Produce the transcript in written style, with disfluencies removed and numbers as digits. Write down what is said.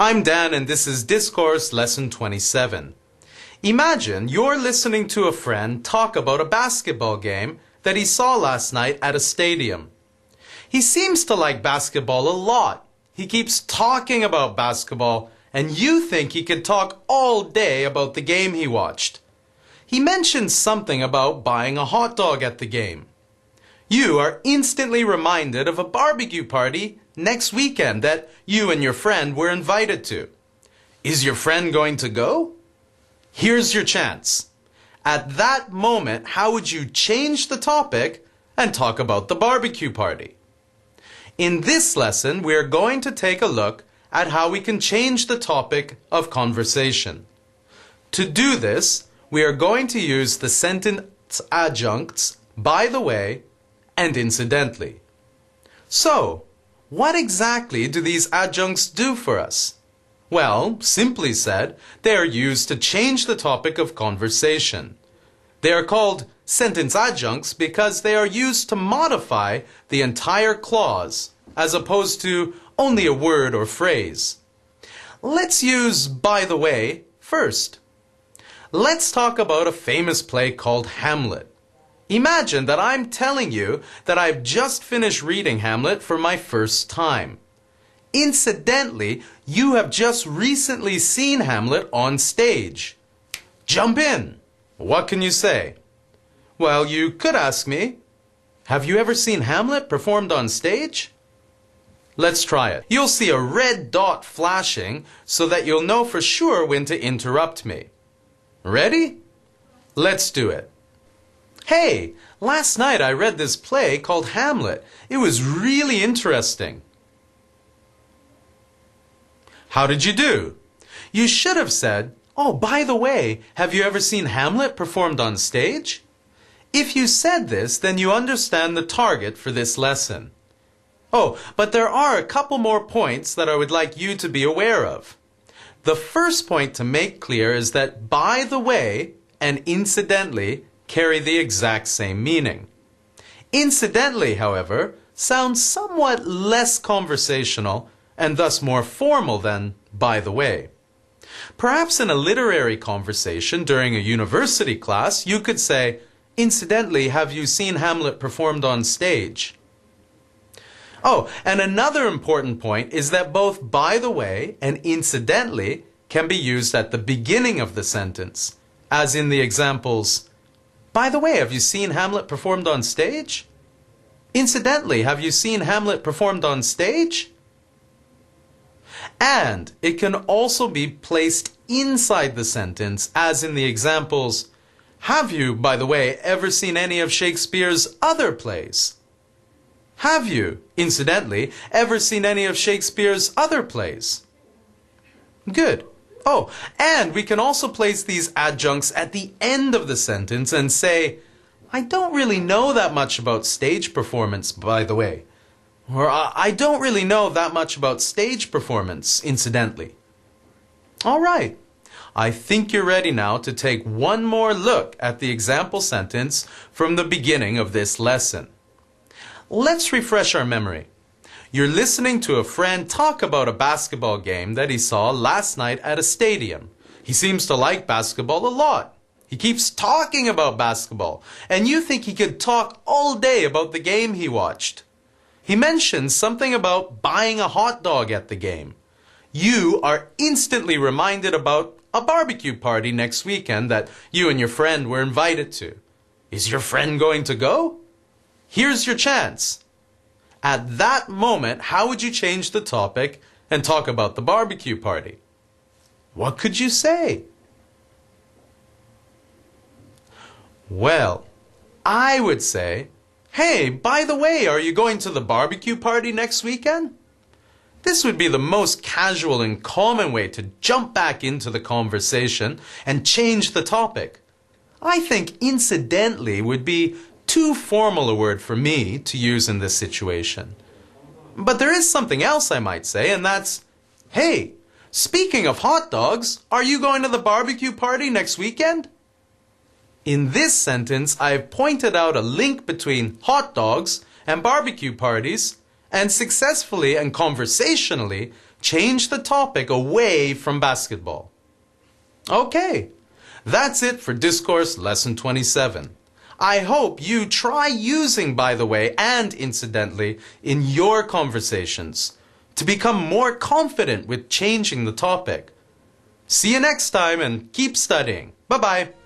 I'm Dan and this is Discourse Lesson 27. Imagine you're listening to a friend talk about a basketball game that he saw last night at a stadium. He seems to like basketball a lot. He keeps talking about basketball and you think he could talk all day about the game he watched. He mentions something about buying a hot dog at the game. You are instantly reminded of a barbecue party next weekend that you and your friend were invited to. Is your friend going to go? Here's your chance. At that moment, how would you change the topic and talk about the barbecue party? In this lesson, we are going to take a look at how we can change the topic of conversation. To do this, we are going to use the sentence adjuncts by the way and incidentally. So, what exactly do these adjuncts do for us? Well, simply said, they are used to change the topic of conversation. They are called sentence adjuncts because they are used to modify the entire clause, as opposed to only a word or phrase. Let's use by the way first. Let's talk about a famous play called Hamlet. Imagine that I'm telling you that I've just finished reading Hamlet for my first time. Incidentally, you have just recently seen Hamlet on stage. Jump in. What can you say? Well, you could ask me, have you ever seen Hamlet performed on stage? Let's try it. You'll see a red dot flashing so that you'll know for sure when to interrupt me. Ready? Let's do it. Hey, last night I read this play called Hamlet. It was really interesting. How did you do? You should have said, oh, by the way, have you ever seen Hamlet performed on stage? If you said this, then you understand the target for this lesson. Oh, but there are a couple more points that I would like you to be aware of. The first point to make clear is that by the way and incidentally carry the exact same meaning. Incidentally, however, sounds somewhat less conversational and thus more formal than by the way. Perhaps in a literary conversation during a university class, you could say, incidentally, have you seen Hamlet performed on stage? Oh, and another important point is that both by the way and incidentally can be used at the beginning of the sentence, as in the examples, by the way, have you seen Hamlet performed on stage? Incidentally, have you seen Hamlet performed on stage? And it can also be placed inside the sentence, as in the examples, have you, by the way, ever seen any of Shakespeare's other plays? Have you, incidentally, ever seen any of Shakespeare's other plays? Good. Oh, and we can also place these adjuncts at the end of the sentence and say, I don't really know that much about stage performance, by the way. Or I don't really know that much about stage performance, incidentally. All right. I think you're ready now to take one more look at the example sentence from the beginning of this lesson. Let's refresh our memory. You're listening to a friend talk about a basketball game that he saw last night at a stadium. He seems to like basketball a lot. He keeps talking about basketball, and you think he could talk all day about the game he watched. He mentions something about buying a hot dog at the game. You are instantly reminded about a barbecue party next weekend that you and your friend were invited to. Is your friend going to go? Here's your chance. At that moment, how would you change the topic and talk about the barbecue party? What could you say? Well, I would say, hey, by the way, are you going to the barbecue party next weekend? This would be the most casual and common way to jump back into the conversation and change the topic. I think incidentally would be too formal a word for me to use in this situation. But there is something else I might say, and that's, hey, speaking of hot dogs, are you going to the barbecue party next weekend? In this sentence, I've pointed out a link between hot dogs and barbecue parties, and successfully and conversationally change the topic away from basketball. Okay, that's it for Discourse Lesson 27. I hope you try using by the way and incidentally in your conversations to become more confident with changing the topic. See you next time and keep studying. Bye-bye.